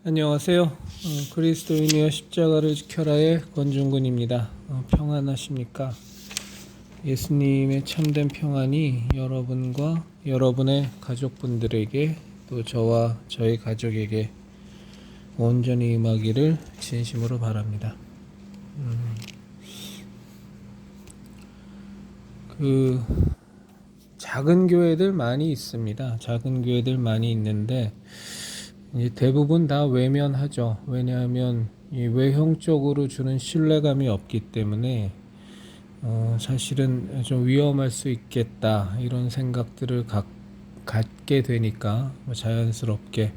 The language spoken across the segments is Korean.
안녕하세요. 그리스도인이여 십자가를 지켜라의 권중근입니다. 평안하십니까? 예수님의 참된 평안이 여러분과 여러분의 가족분들에게 또 저와 저희 가족에게 온전히 임하기를 진심으로 바랍니다. 그 작은 교회들 많이 있습니다. 작은 교회들 많이 있는데 이제 대부분 다 외면하죠. 왜냐하면 이 외형적으로 주는 신뢰감이 없기 때문에 사실은 좀 위험할 수 있겠다 이런 생각들을 갖게 되니까 자연스럽게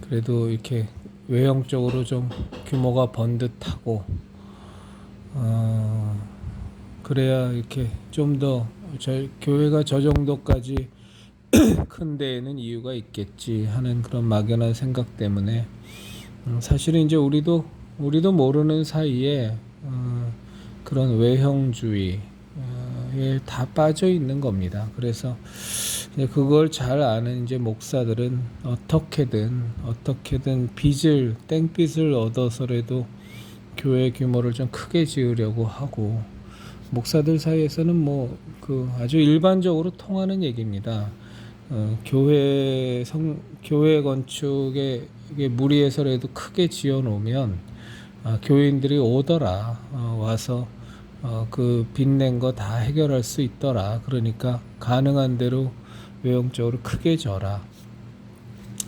그래도 이렇게 외형적으로 좀 규모가 번듯하고 그래야 이렇게 좀 더 교회가 저 정도까지 큰 데에는 이유가 있겠지 하는 그런 막연한 생각 때문에 사실은 이제 우리도 모르는 사이에 그런 외형주의에 다 빠져 있는 겁니다. 그래서 이제 그걸 잘 아는 이제 목사들은 어떻게든 땡빚을 얻어서라도 교회 규모를 좀 크게 지으려고 하고 목사들 사이에서는 뭐 그 아주 일반적으로 통하는 얘기입니다. 교회 건축에 이게 무리해서라도 크게 지어 놓으면 교인들이 오더라. 와서 그 빚낸 거 다 해결할 수 있더라. 그러니까 가능한 대로 외형적으로 크게 져라.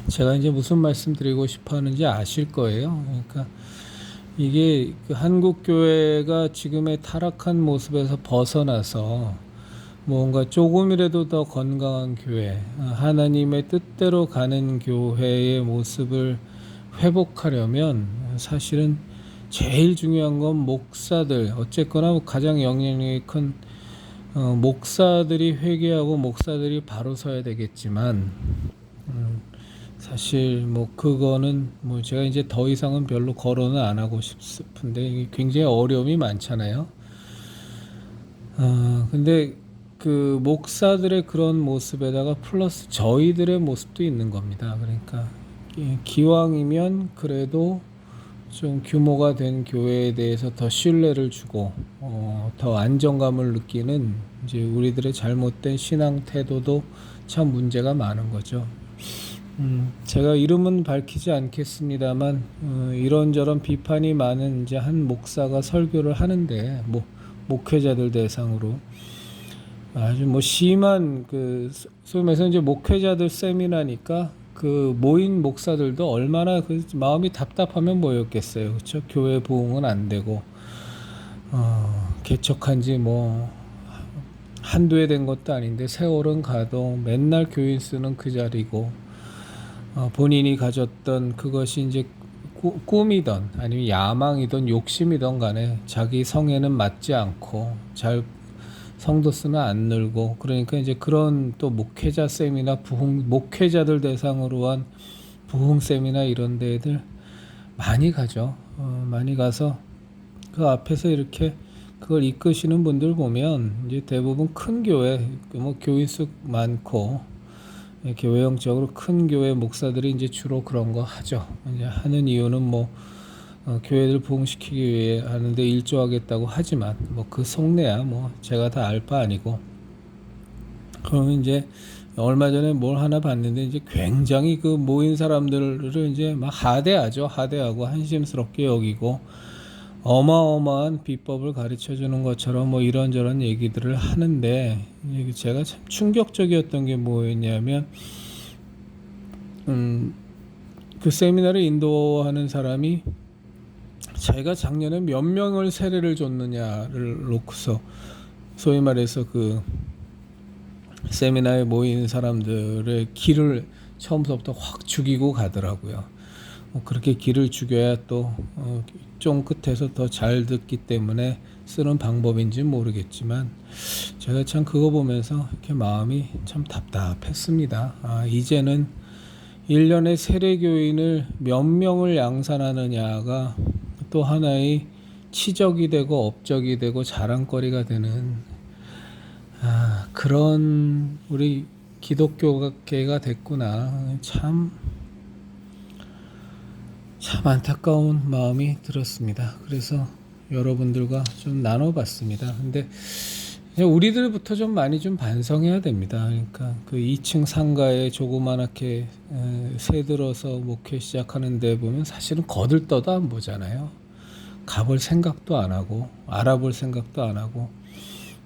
제가 이제 무슨 말씀 드리고 싶어 하는지 아실 거예요. 그러니까 이게 그 한국 교회가 지금의 타락한 모습에서 벗어나서 뭔가 조금이라도 더 건강한 교회, 하나님의 뜻대로 가는 교회의 모습을 회복하려면 사실은 제일 중요한 건 목사들, 어쨌거나 가장 영향력이 큰 목사들이 회개하고 목사들이 바로 서야 되겠지만 사실 뭐 그거는 뭐 제가 이제 더 이상은 별로 거론은 안 하고 싶은데 굉장히 어려움이 많잖아요. 근데 그 목사들의 그런 모습에다가 플러스 저희들의 모습도 있는 겁니다. 그러니까 기왕이면 그래도 좀 규모가 된 교회에 대해서 더 신뢰를 주고 더 안정감을 느끼는 이제 우리들의 잘못된 신앙 태도도 참 문제가 많은 거죠. 제가 이름은 밝히지 않겠습니다만 이런저런 비판이 많은 이제 한 목사가 설교를 하는데 목회자들 대상으로 아주 뭐 심한 그 소위 말해서 이제 목회자들 세미나니까 그 모인 목사들도 얼마나 그 마음이 답답하면 뭐였겠어요. 그렇죠? 교회 부흥은 안 되고 개척한 지 뭐 한두 해 된 것도 아닌데 세월은 가도 맨날 교인 수는 그 자리고 본인이 가졌던 그것이 이제 꿈이던 아니면 야망이던 욕심이던 간에 자기 성에는 맞지 않고 잘 성도 수는 안 늘고 그러니까 이제 그런 또 목회자 세미나 목회자들 대상으로 한 부흥 세미나 이런 데들 많이 가죠. 많이 가서 그 앞에서 이렇게 그걸 이끄시는 분들 보면 이제 대부분 큰 교회 뭐 교인 수 많고 이렇게 외형적으로 큰 교회 목사들이 이제 주로 그런 거 하죠. 이제 하는 이유는 뭐 교회를 부흥시키기 위해 하는데 일조하겠다고 하지만 뭐 그 속내야 뭐 제가 다 알 바 아니고 그러면 이제 얼마 전에 뭘 하나 봤는데 이제 굉장히 그 모인 사람들을 이제 막 하대하고 한심스럽게 여기고 어마어마한 비법을 가르쳐 주는 것처럼 뭐 이런저런 얘기들을 하는데 제가 참 충격적이었던 게 뭐였냐면 그 세미나를 인도하는 사람이 자기가 작년에 몇 명을 세례를 줬느냐를 놓고서 소위 말해서 그 세미나에 모인 사람들의 기를 처음부터 확 죽이고 가더라고요. 그렇게 기를 죽여야 또 좀 끝에서 더 잘 듣기 때문에 쓰는 방법인지 모르겠지만 제가 참 그거 보면서 이렇게 마음이 참 답답했습니다. 이제는 1년에 세례교인을 몇 명을 양산하느냐가 또 하나의 치적이 되고 업적이 되고 자랑거리가 되는 그런 우리 기독교계가 됐구나. 참 참 안타까운 마음이 들었습니다. 그래서 여러분들과 좀 나눠봤습니다. 근데 이제 우리들부터 좀 많이 좀 반성해야 됩니다. 그러니까 그 2층 상가에 조그만하게 새들어서 목회 시작하는데 보면 사실은 거들떠도 안 보잖아요. 가볼 생각도 안 하고 알아볼 생각도 안 하고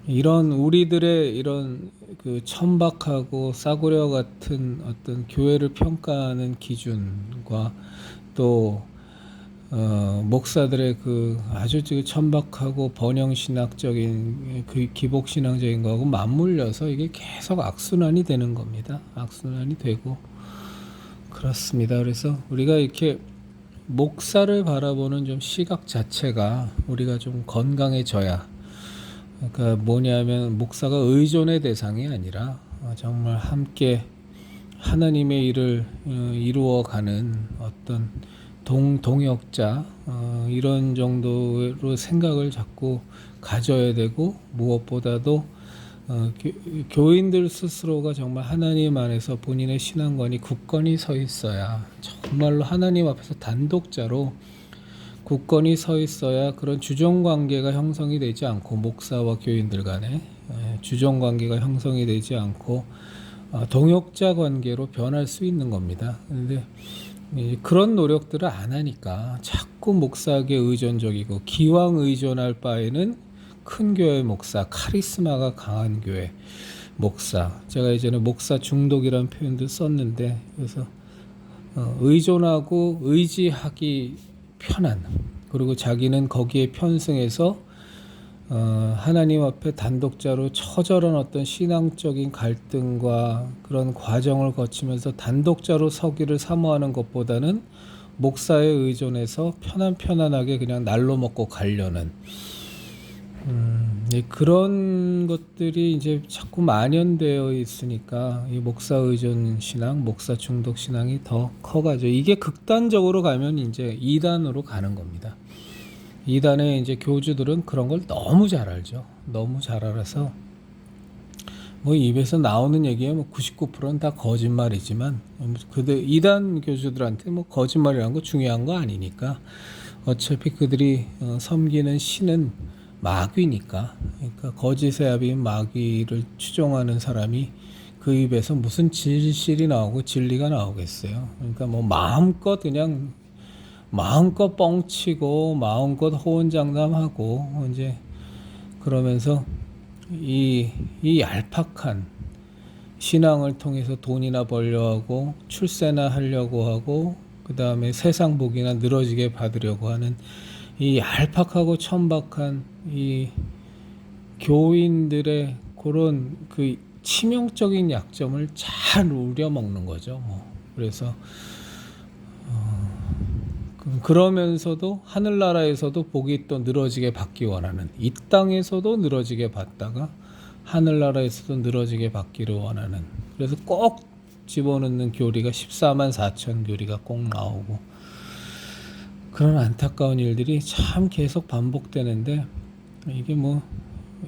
이런 우리들의 이런 그 천박하고 싸구려 같은 어떤 교회를 평가하는 기준과 또 목사들의 그 아주 천박하고 번영신학적인 그 기복신앙적인 거하고 맞물려서 이게 계속 악순환이 되는 겁니다. 악순환이 되고 그렇습니다. 그래서 우리가 이렇게 목사를 바라보는 좀 시각 자체가 우리가 좀 건강해져야 그러니까 뭐냐면 목사가 의존의 대상이 아니라 정말 함께 하나님의 일을 이루어가는 어떤 동역자 이런 정도로 생각을 자꾸 가져야 되고 무엇보다도 교인들 스스로가 정말 하나님 안에서 본인의 신앙관이 굳건히 서 있어야 정말로 하나님 앞에서 단독자로 굳건히 서 있어야 그런 주종 관계가 형성이 되지 않고 목사와 교인들 간에 주종 관계가 형성이 되지 않고 동역자 관계로 변할 수 있는 겁니다. 그런데 그런 노력들을 안 하니까 자꾸 목사에게 의존적이고 기왕 의존할 바에는 큰 교회 목사, 카리스마가 강한 교회 목사. 제가 예전에 목사 중독이라는 표현도 썼는데 그래서 의존하고 의지하기 편한 그리고 자기는 거기에 편승해서 하나님 앞에 단독자로 처절한 어떤 신앙적인 갈등과 그런 과정을 거치면서 단독자로 서기를 사모하는 것보다는 목사에 의존해서 편안하게 그냥 날로 먹고 가려는 그런 것들이 이제 자꾸 만연되어 있으니까 이 목사 의존 신앙, 목사 중독 신앙이 더 커가죠. 이게 극단적으로 가면 이제 이단으로 가는 겁니다. 이단의 이제 교주들은 그런 걸 너무 잘 알죠. 너무 잘 알아서 뭐 입에서 나오는 얘기에 뭐 99%는 다 거짓말이지만 그들 이단 교주들한테 뭐 거짓말이라는 거 중요한 거 아니니까 어차피 그들이 섬기는 신은 마귀니까 그러니까 거짓의 아비인 마귀를 추종하는 사람이 그 입에서 무슨 진실이 나오고 진리가 나오겠어요. 그러니까 뭐 마음껏 뻥치고 마음껏 호언장담하고 이제 그러면서 이 얄팍한 신앙을 통해서 돈이나 벌려 하고 출세나 하려고 하고 그 다음에 세상 복이나 늘어지게 받으려고 하는 이 얄팍하고 천박한 이 교인들의 그런 그 치명적인 약점을 잘 우려먹는 거죠. 뭐 그래서 그러면서도 하늘나라에서도 복이 또 늘어지게 받기 원하는 이 땅에서도 늘어지게 받다가 하늘나라에서도 늘어지게 받기를 원하는 그래서 꼭 집어넣는 교리가 14만 4천 교리가 꼭 나오고 그런 안타까운 일들이 참 계속 반복되는데 이게 뭐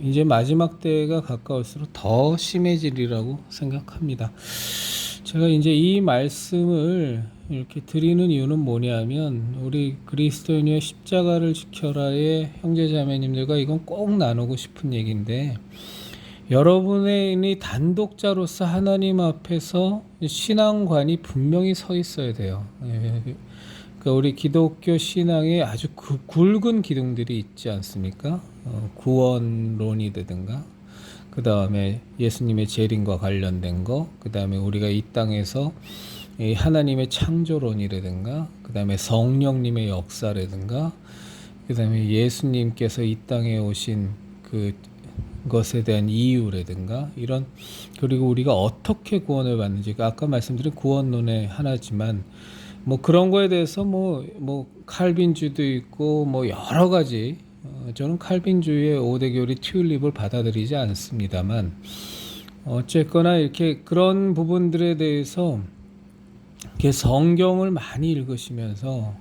이제 마지막 때가 가까울수록 더 심해지리라고 생각합니다. 제가 이제 이 말씀을 이렇게 드리는 이유는 뭐냐면 우리 그리스도인의 십자가를 지켜라의 형제자매님들과 이건 꼭 나누고 싶은 얘기인데 여러분의 단독자로서 하나님 앞에서 신앙관이 분명히 서 있어야 돼요. 그러니까 우리 기독교 신앙에 아주 굵은 기둥들이 있지 않습니까? 구원론이 되든가 그 다음에 예수님의 재림과 관련된 거, 그 다음에 우리가 이 땅에서 하나님의 창조론이라든가, 그 다음에 성령님의 역사라든가, 그 다음에 예수님께서 이 땅에 오신 그 것에 대한 이유라든가 이런 그리고 우리가 어떻게 구원을 받는지 아까 말씀드린 구원론의 하나지만 뭐 그런 거에 대해서 뭐 칼빈주도 있고 뭐 여러 가지 저는 칼빈주의의 5대 교리 튤립을 받아들이지 않습니다만 어쨌거나 이렇게 그런 부분들에 대해서 이렇게 성경을 많이 읽으시면서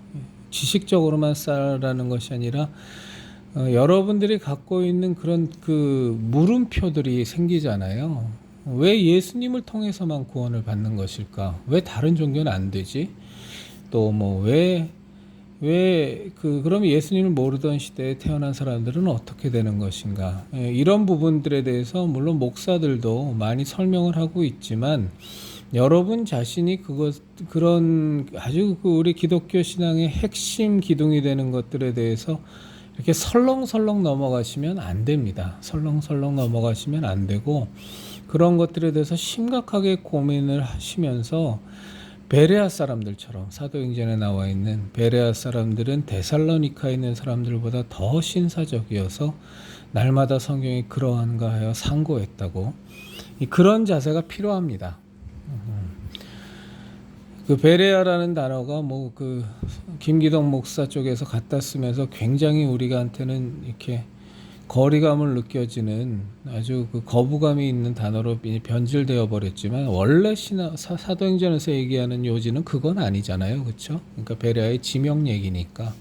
지식적으로만 쌓으라는 것이 아니라 여러분들이 갖고 있는 그런 그 물음표들이 생기잖아요. 왜 예수님을 통해서만 구원을 받는 것일까? 왜 다른 종교는 안 되지? 또 뭐 왜 그럼 예수님을 모르던 시대에 태어난 사람들은 어떻게 되는 것인가? 이런 부분들에 대해서 물론 목사들도 많이 설명을 하고 있지만 여러분 자신이 그런 아주 우리 기독교 신앙의 핵심 기둥이 되는 것들에 대해서 이렇게 설렁설렁 넘어가시면 안 됩니다. 설렁설렁 넘어가시면 안 되고 그런 것들에 대해서 심각하게 고민을 하시면서 베레아 사람들처럼 사도행전에 나와 있는 베레아 사람들은 데살로니카에 있는 사람들보다 더 신사적이어서 날마다 성경이 그러한가 하여 상고했다고. 그런 자세가 필요합니다. 그 베레아라는 단어가 김기덕 목사 쪽에서 갖다 쓰면서 굉장히 우리한테는 이렇게 거리감을 느껴지는 아주 거부감이 있는 단어로 변질되어 버렸지만 원래 사도행전에서 얘기하는 요지는 그건 아니잖아요, 그렇죠? 그러니까 베레아의 지명 얘기니까.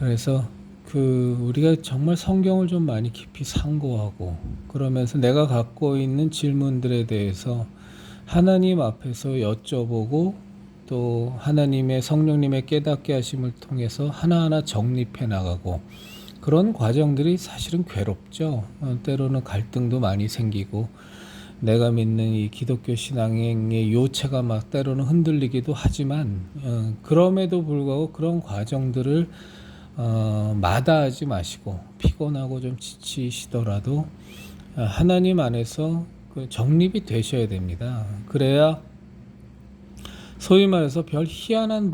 그래서 우리가 정말 성경을 좀 많이 깊이 상고하고 그러면서 내가 갖고 있는 질문들에 대해서 하나님 앞에서 여쭤보고 또 하나님의 성령님의 깨닫게 하심을 통해서 하나하나 정립해 나가고 그런 과정들이 사실은 괴롭죠. 때로는 갈등도 많이 생기고 내가 믿는 이 기독교 신앙의 요체가 막 때로는 흔들리기도 하지만 그럼에도 불구하고 그런 과정들을 마다하지 마시고 피곤하고 좀 지치시더라도 하나님 안에서 정립이 되셔야 됩니다. 그래야 소위 말해서 별 희한한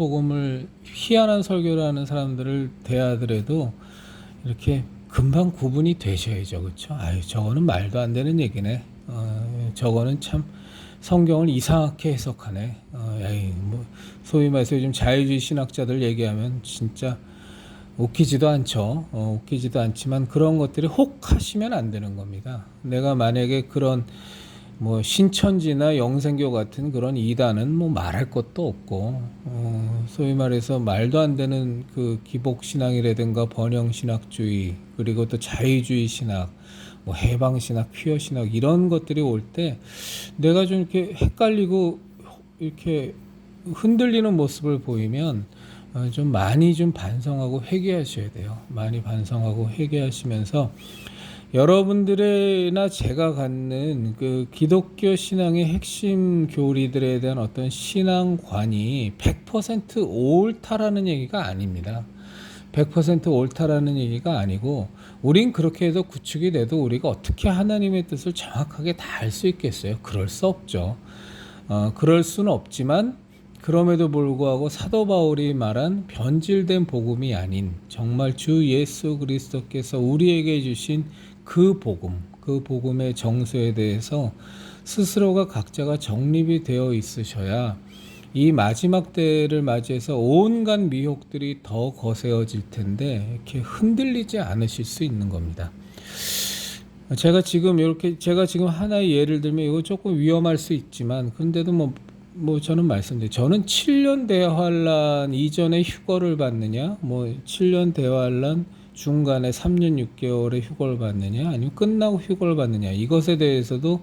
설교를 하는 사람들을 대하더라도 이렇게 금방 구분이 되셔야죠, 그렇죠? 아유, 저거는 말도 안 되는 얘기네. 저거는 참 성경을 이상하게 해석하네. 소위 말해서 요즘 자유주의 신학자들 얘기하면 진짜 웃기지도 않죠. 웃기지도 않지만 그런 것들이 혹하시면 안 되는 겁니다. 내가 만약에 그런 신천지나 영생교 같은 그런 이단은 말할 것도 없고 소위 말해서 말도 안 되는 기복신앙이라든가 번영신학주의 그리고 또 자유주의 신학 해방신학, 퀴어신학 이런 것들이 올 때 내가 좀 이렇게 헷갈리고 이렇게 흔들리는 모습을 보이면 좀 많이 좀 반성하고 회개하셔야 돼요. 많이 반성하고 회개하시면서 여러분들이나 제가 갖는 기독교 신앙의 핵심 교리들에 대한 어떤 신앙관이 100% 옳다라는 얘기가 아닙니다. 100% 옳다라는 얘기가 아니고 우린 그렇게 해서 구축이 돼도 우리가 어떻게 하나님의 뜻을 정확하게 다 알 수 있겠어요? 그럴 수 없죠. 그럴 수는 없지만 그럼에도 불구하고 사도 바울이 말한 변질된 복음이 아닌 정말 주 예수 그리스도께서 우리에게 주신 그 복음의 정수에 대해서 스스로가 각자가 정립이 되어 있으셔야 이 마지막 때를 맞이해서 온갖 미혹들이 더 거세어질 텐데 이렇게 흔들리지 않으실 수 있는 겁니다. 제가 지금 하나의 예를 들면 이거 조금 위험할 수 있지만 그런데도 저는 말씀드려요. 저는 7년 대환란 이전에 휴거를 받느냐, 7년 대환란 중간에 3년 6개월의 휴거를 받느냐, 아니면 끝나고 휴거를 받느냐, 이것에 대해서도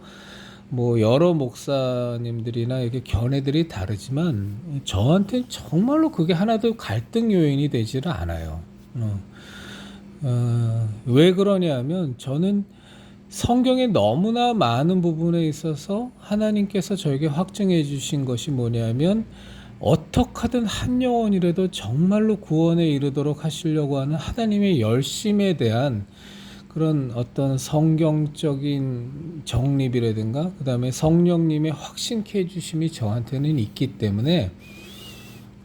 여러 목사님들이나 이렇게 견해들이 다르지만 저한테는 정말로 그게 하나도 갈등 요인이 되지를 않아요. 왜 그러냐면 저는 성경의 너무나 많은 부분에 있어서 하나님께서 저에게 확증해 주신 것이 뭐냐면 어떻게 하든 한 영혼이라도 정말로 구원에 이르도록 하시려고 하는 하나님의 열심에 대한 그런 어떤 성경적인 정립이라든가 그 다음에 성령님의 확신케 해주심이 저한테는 있기 때문에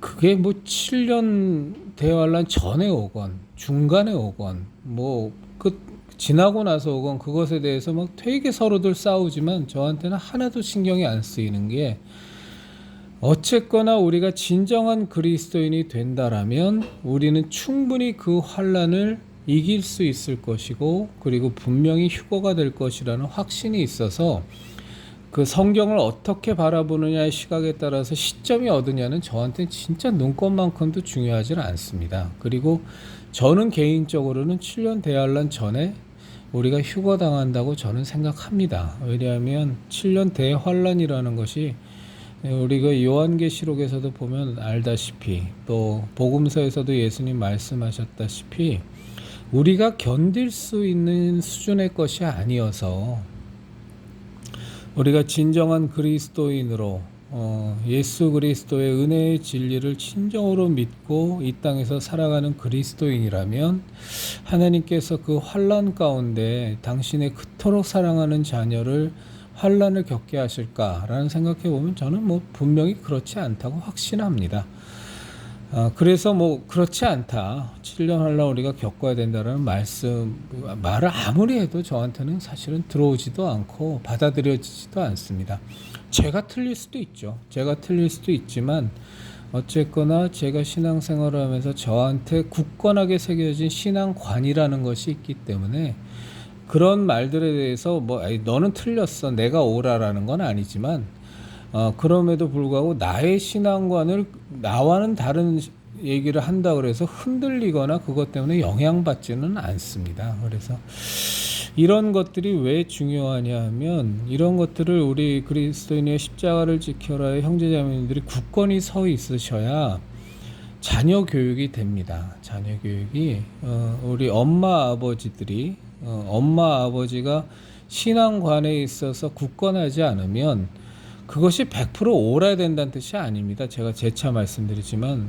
그게 7년 대환란 전에 오건 중간에 오건 지나고 나서 오건 그것에 대해서 되게 서로들 싸우지만 저한테는 하나도 신경이 안 쓰이는 게 어쨌거나 우리가 진정한 그리스도인이 된다라면 우리는 충분히 그 환란을 이길 수 있을 것이고 그리고 분명히 휴거가 될 것이라는 확신이 있어서 그 성경을 어떻게 바라보느냐의 시각에 따라서 시점이 어느냐는 저한테는 진짜 눈꽃만큼도 중요하지 않습니다. 그리고 저는 개인적으로는 7년 대환란 전에 우리가 휴거당한다고 저는 생각합니다. 왜냐하면 7년 대환란이라는 것이 우리가 요한계시록에서도 보면 알다시피 또 복음서에서도 예수님 말씀하셨다시피 우리가 견딜 수 있는 수준의 것이 아니어서 우리가 진정한 그리스도인으로 예수 그리스도의 은혜의 진리를 진정으로 믿고 이 땅에서 살아가는 그리스도인이라면 하나님께서 그 환난 가운데 당신의 그토록 사랑하는 자녀를 환난을 겪게 하실까라는 생각해 보면 저는 분명히 그렇지 않다고 확신합니다. 그래서 그렇지 않다. 7년 환난 우리가 겪어야 된다는 말을 아무리 해도 저한테는 사실은 들어오지도 않고 받아들여지지도 않습니다. 제가 틀릴 수도 있죠. 제가 틀릴 수도 있지만 어쨌거나 제가 신앙생활을 하면서 저한테 굳건하게 새겨진 신앙관이라는 것이 있기 때문에 그런 말들에 대해서 너는 틀렸어. 내가 옳아라는 건 아니지만 그럼에도 불구하고 나의 신앙관을 나와는 다른 얘기를 한다 그래서 흔들리거나 그것 때문에 영향받지는 않습니다. 그래서 이런 것들이 왜 중요하냐 하면 이런 것들을 우리 그리스도인의 십자가를 지켜라의 형제자매님들이 굳건히 서 있으셔야 자녀 교육이 됩니다. 자녀 교육이 우리 엄마 아버지들이 엄마 아버지가 신앙관에 있어서 굳건하지 않으면 그것이 100% 옳아야 된다는 뜻이 아닙니다. 제가 재차 말씀드리지만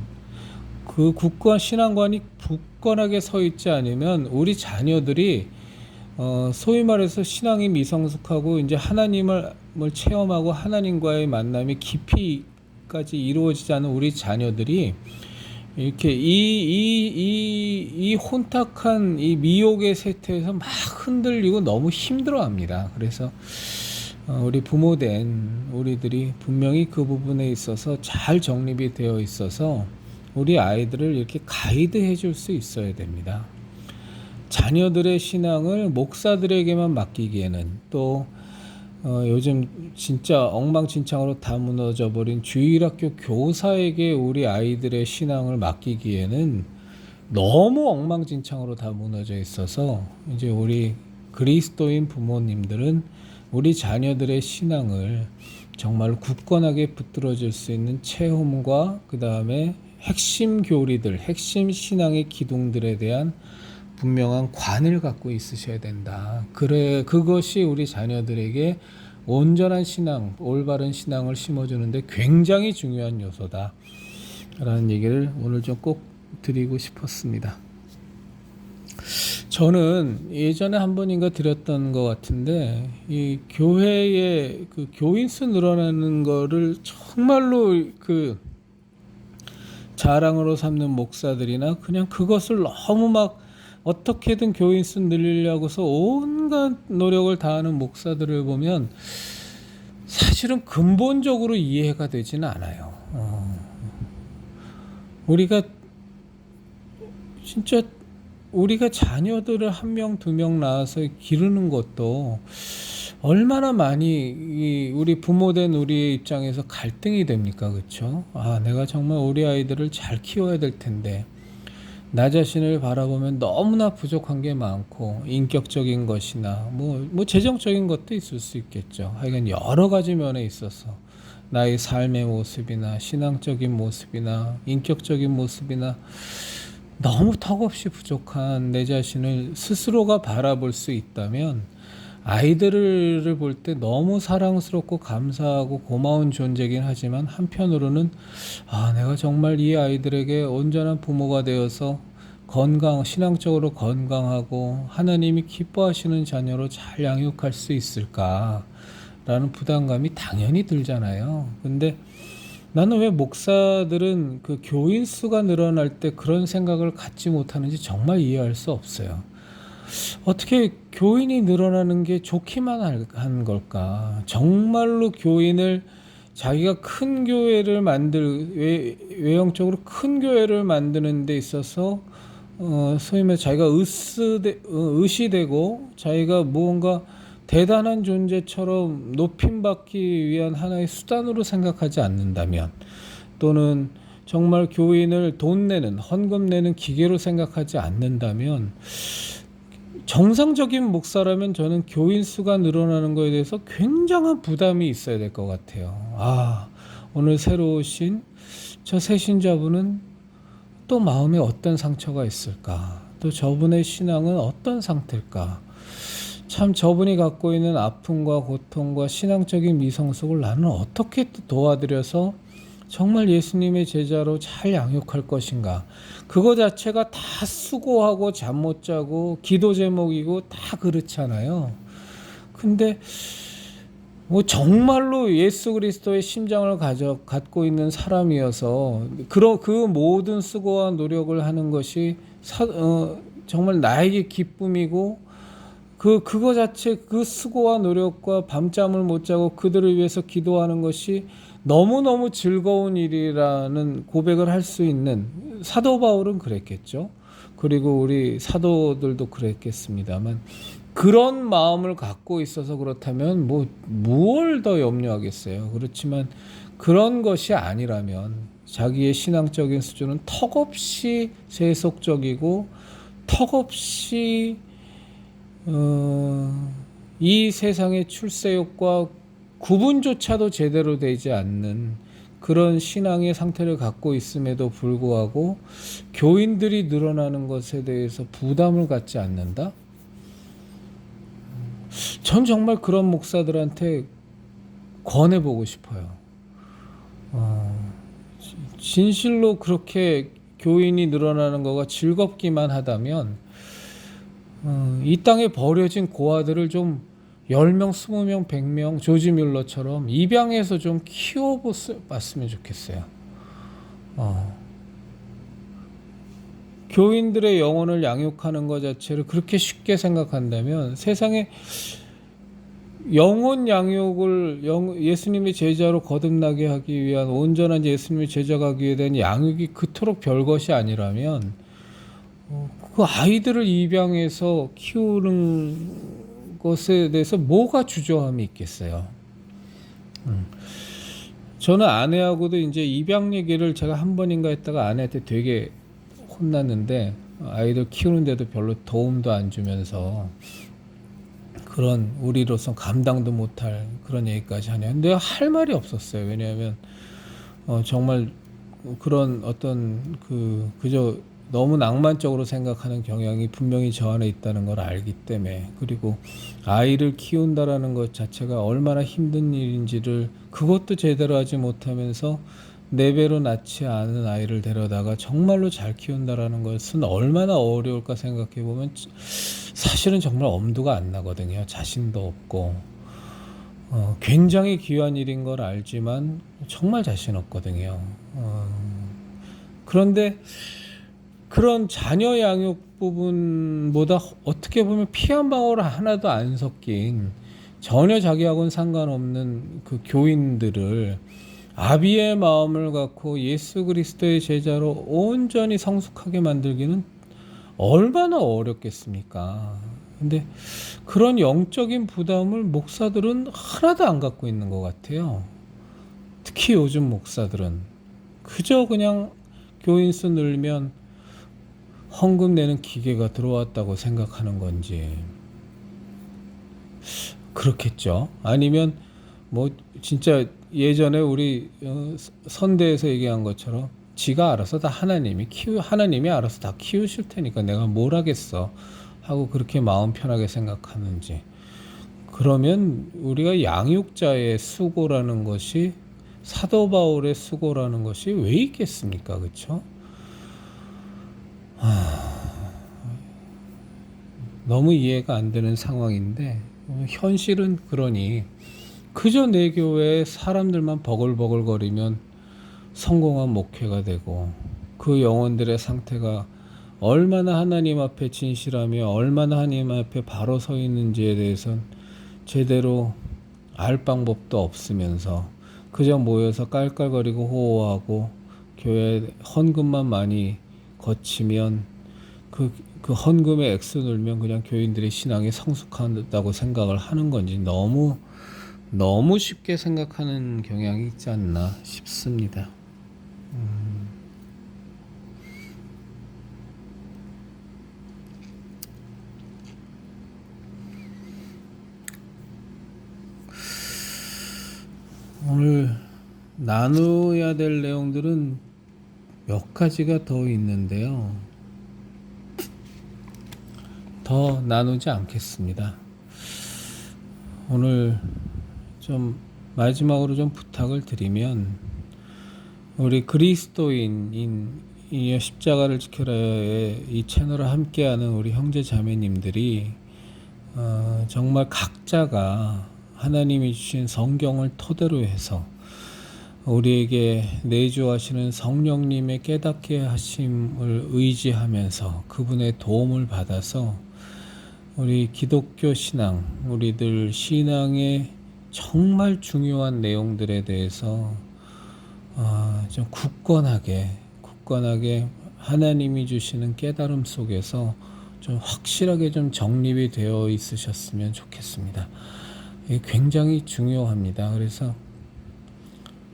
그 신앙관이 굳건하게 서 있지 않으면 우리 자녀들이 소위 말해서 신앙이 미성숙하고 이제 하나님을 체험하고 하나님과의 만남이 깊이까지 이루어지지 않은 우리 자녀들이 이렇게 이 혼탁한 이 미혹의 세태에서 막 흔들리고 너무 힘들어합니다. 그래서 우리 부모된 우리들이 분명히 그 부분에 있어서 잘 정립이 되어 있어서 우리 아이들을 이렇게 가이드해 줄 수 있어야 됩니다. 자녀들의 신앙을 목사들에게만 맡기기에는 또 요즘 진짜 엉망진창으로 다 무너져 버린 주일학교 교사에게 우리 아이들의 신앙을 맡기기에는 너무 엉망진창으로 다 무너져 있어서 이제 우리 그리스도인 부모님들은 우리 자녀들의 신앙을 정말 굳건하게 붙들어줄 수 있는 체험과 그 다음에 핵심 교리들, 핵심 신앙의 기둥들에 대한 분명한 관을 갖고 있으셔야 된다. 그것이 우리 자녀들에게 온전한 신앙, 올바른 신앙을 심어주는데 굉장히 중요한 요소다. 라는 얘기를 오늘 좀 꼭 드리고 싶었습니다. 저는 예전에 한 번인가 드렸던 것 같은데 이 교회의 그 교인 수 늘어나는 거를 정말로 그 자랑으로 삼는 목사들이나 그냥 그것을 너무 막 어떻게든 교인 수 늘리려고서 온갖 노력을 다하는 목사들을 보면 사실은 근본적으로 이해가 되지는 않아요. 우리가 자녀들을 한 명, 두 명 낳아서 기르는 것도 얼마나 많이 우리 부모된 우리의 입장에서 갈등이 됩니까? 그렇죠? 내가 정말 우리 아이들을 잘 키워야 될 텐데 나 자신을 바라보면 너무나 부족한 게 많고 인격적인 것이나 뭐 재정적인 것도 있을 수 있겠죠. 하여간 여러 가지 면에 있어서 나의 삶의 모습이나 신앙적인 모습이나 인격적인 모습이나 너무 턱없이 부족한 내 자신을 스스로가 바라볼 수 있다면 아이들을 볼 때 너무 사랑스럽고 감사하고 고마운 존재긴 하지만 한편으로는 내가 정말 이 아이들에게 온전한 부모가 되어서 신앙적으로 건강하고 하나님이 기뻐하시는 자녀로 잘 양육할 수 있을까라는 부담감이 당연히 들잖아요. 근데 나는 왜 목사들은 그 교인 수가 늘어날 때 그런 생각을 갖지 못하는지 정말 이해할 수 없어요. 어떻게 교인이 늘어나는 게 좋기만 한 걸까? 정말로 교인을 자기가 큰 교회를 외형적으로 큰 교회를 만드는 데 있어서 소위 말해 자기가 의시되고 자기가 무언가 대단한 존재처럼 높임받기 위한 하나의 수단으로 생각하지 않는다면 또는 정말 교인을 돈 내는 헌금 내는 기계로 생각하지 않는다면 정상적인 목사라면 저는 교인 수가 늘어나는 것에 대해서 굉장한 부담이 있어야 될 것 같아요. 오늘 새로 오신 저 새신자분은 또 마음에 어떤 상처가 있을까? 또 저분의 신앙은 어떤 상태일까? 참 저분이 갖고 있는 아픔과 고통과 신앙적인 미성숙을 나는 어떻게 도와드려서 정말 예수님의 제자로 잘 양육할 것인가? 그거 자체가 다 수고하고 잠 못 자고 기도 제목이고 다 그렇잖아요. 근데 뭐 정말로 예수 그리스도의 심장을 갖고 있는 사람이어서 그 모든 수고와 노력을 하는 것이 정말 나에게 기쁨이고 그거 자체 그 수고와 노력과 밤잠을 못 자고 그들을 위해서 기도하는 것이 너무너무 즐거운 일이라는 고백을 할 수 있는 사도 바울은 그랬겠죠. 그리고 우리 사도들도 그랬겠습니다만 그런 마음을 갖고 있어서 그렇다면 무얼 더 염려하겠어요. 그렇지만 그런 것이 아니라면 자기의 신앙적인 수준은 턱없이 세속적이고 턱없이 이 세상의 출세욕과 구분조차도 제대로 되지 않는 그런 신앙의 상태를 갖고 있음에도 불구하고 교인들이 늘어나는 것에 대해서 부담을 갖지 않는다? 전 정말 그런 목사들한테 권해보고 싶어요. 진실로 그렇게 교인이 늘어나는 거가 즐겁기만 하다면 이 땅에 버려진 고아들을 좀 10명, 20명, 100명 조지 뮬러처럼 입양해서 좀 키워봤으면 좋겠어요. 교인들의 영혼을 양육하는 것 자체를 그렇게 쉽게 생각한다면 세상에 영혼 양육을 예수님의 제자로 거듭나게 하기 위한 온전한 예수님의 제자가 하기 위한 양육이 그토록 별것이 아니라면 그 아이들을 입양해서 키우는 것에 대해서 뭐가 주저함이 있겠어요. 저는 아내하고도 이제 입양 얘기를 제가 한 번인가 했다가 아내한테 되게 혼났는데 아이들 키우는데도 별로 도움도 안 주면서 그런 우리로서 감당도 못할 그런 얘기까지 하냐. 근데 할 말이 없었어요. 왜냐하면 정말 그런 어떤 그저 너무 낭만적으로 생각하는 경향이 분명히 저 안에 있다는 걸 알기 때문에 그리고 아이를 키운다라는 것 자체가 얼마나 힘든 일인지를 그것도 제대로 하지 못하면서 네 배로 낳지 않은 아이를 데려다가 정말로 잘 키운다라는 것은 얼마나 어려울까 생각해 보면 사실은 정말 엄두가 안 나거든요. 자신도 없고 굉장히 귀한 일인 걸 알지만 정말 자신 없거든요. 그런데 그런 자녀 양육 부분보다 어떻게 보면 피 한 방울 하나도 안 섞인 전혀 자기하고는 상관없는 그 교인들을 아비의 마음을 갖고 예수 그리스도의 제자로 온전히 성숙하게 만들기는 얼마나 어렵겠습니까? 근데 그런 영적인 부담을 목사들은 하나도 안 갖고 있는 것 같아요. 특히 요즘 목사들은 그저 그냥 교인 수 늘면 헌금 내는 기계가 들어왔다고 생각하는 건지 그렇겠죠. 아니면 뭐 진짜 예전에 우리 선대에서 얘기한 것처럼 지가 알아서 다 하나님이 알아서 다 키우실 테니까 내가 뭘 하겠어 하고 그렇게 마음 편하게 생각하는지. 그러면 우리가 양육자의 수고라는 것이 사도 바울의 수고라는 것이 왜 있겠습니까? 그렇죠? 너무 이해가 안 되는 상황인데 현실은 그러니 그저 내 교회에 사람들만 버글버글거리면 성공한 목회가 되고 그 영혼들의 상태가 얼마나 하나님 앞에 진실하며 얼마나 하나님 앞에 바로 서 있는지에 대해서는 제대로 알 방법도 없으면서 그저 모여서 깔깔거리고 호호하고 교회 헌금만 많이 거치면 그 헌금의 액수 늘면 그냥 교인들의 신앙이 성숙한다고 생각을 하는 건지 너무 쉽게 생각하는 경향이 있지 않나 싶습니다. 오늘 나누어야 될 내용들은 몇 가지가 더 있는데요. 더 나누지 않겠습니다. 오늘 좀 마지막으로 좀 부탁을 드리면, 우리 그리스도인인 이 십자가를 지켜라의 이 채널을 함께하는 우리 형제 자매님들이 정말 각자가 하나님이 주신 성경을 토대로 해서 우리에게 내주하시는 성령님의 깨닫게 하심을 의지하면서 그분의 도움을 받아서 우리 기독교 신앙, 우리들 신앙의 정말 중요한 내용들에 대해서 좀 굳건하게 하나님이 주시는 깨달음 속에서 좀 확실하게 좀 정립이 되어 있으셨으면 좋겠습니다. 이게 굉장히 중요합니다. 그래서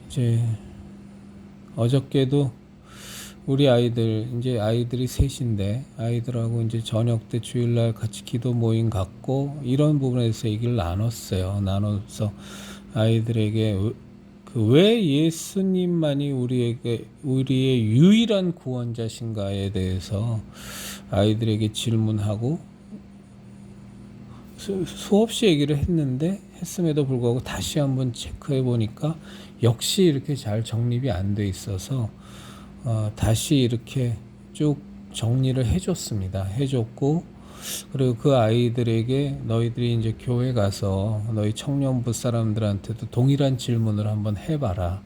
이제 어저께도 우리 이제 아이들이 셋인데, 아이들하고 이제 저녁 때 주일날 같이 기도 모임 갖고 이런 부분에서 얘기를 나눠서 아이들에게 왜 예수님만이 우리의 유일한 구원자신가에 대해서 아이들에게 질문하고 수없이 얘기를 했음에도 불구하고 다시 한번 체크해 보니까 역시 이렇게 잘 정립이 안 돼 있어서 다시 이렇게 쭉 정리를 해줬고, 그리고 그 아이들에게 너희들이 이제 교회 가서 너희 청년부 사람들한테도 동일한 질문을 한번 해봐라.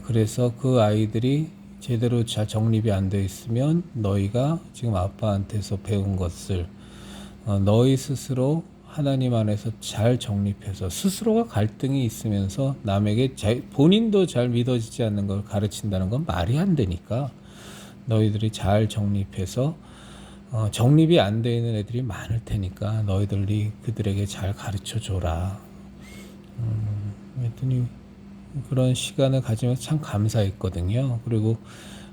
그래서 그 아이들이 제대로 잘 정립이 안 돼 있으면 너희가 지금 아빠한테서 배운 것을 너희 스스로 하나님 안에서 잘 정립해서, 스스로가 갈등이 있으면서 남에게 본인도 잘 믿어지지 않는 걸 가르친다는 건 말이 안 되니까 너희들이 잘 정립해서, 정립이 안 되어 있는 애들이 많을 테니까 너희들이 그들에게 잘 가르쳐 줘라. 그랬더니 그런 시간을 가지면서 참 감사했거든요. 그리고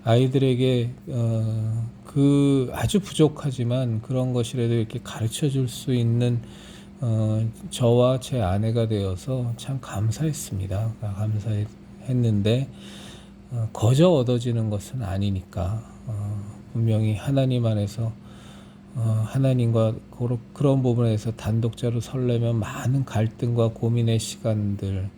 아이들에게 그 아주 부족하지만 그런 것이라도 이렇게 가르쳐 줄 수 있는 저와 제 아내가 되어서 참 감사했습니다. 감사했는데 거저 얻어지는 것은 아니니까 분명히 하나님 안에서 하나님과 그런 부분에서 단독자로 설려면 많은 갈등과 고민의 시간들,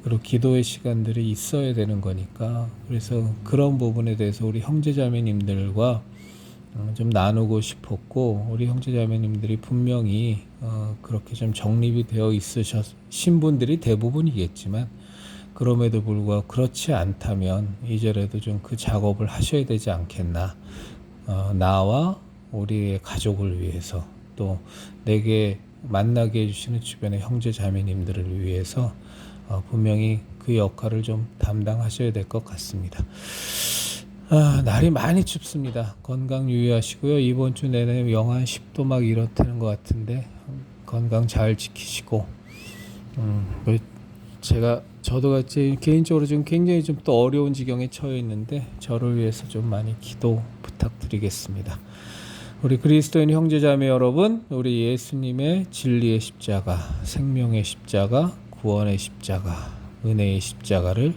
그리고 기도의 시간들이 있어야 되는 거니까, 그래서 그런 부분에 대해서 우리 형제자매님들과 좀 나누고 싶었고, 우리 형제자매님들이 분명히 그렇게 좀 정립이 되어 있으신 분들이 대부분이겠지만, 그럼에도 불구하고 그렇지 않다면 이제라도 좀 그 작업을 하셔야 되지 않겠나. 나와 우리의 가족을 위해서, 또 내게 만나게 해주시는 주변의 형제자매님들을 위해서 분명히 그 역할을 좀 담당하셔야 될 것 같습니다. 날이 많이 춥습니다. 건강 유의하시고요. 이번 주 내내 영하 10도 막 이렇다는 것 같은데 건강 잘 지키시고, 저도 같이 개인적으로 지금 굉장히 좀 또 어려운 지경에 처해 있는데 저를 위해서 좀 많이 기도 부탁드리겠습니다. 우리 그리스도인 형제자매 여러분, 우리 예수님의 진리의 십자가, 생명의 십자가, 구원의 십자가, 은혜의 십자가를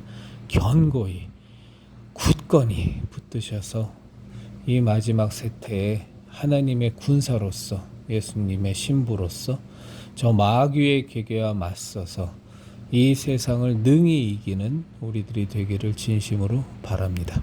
견고히 굳건히 붙드셔서 이 마지막 세태에 하나님의 군사로서, 예수님의 신부로서 저 마귀의 계계와 맞서서 이 세상을 능히 이기는 우리들이 되기를 진심으로 바랍니다.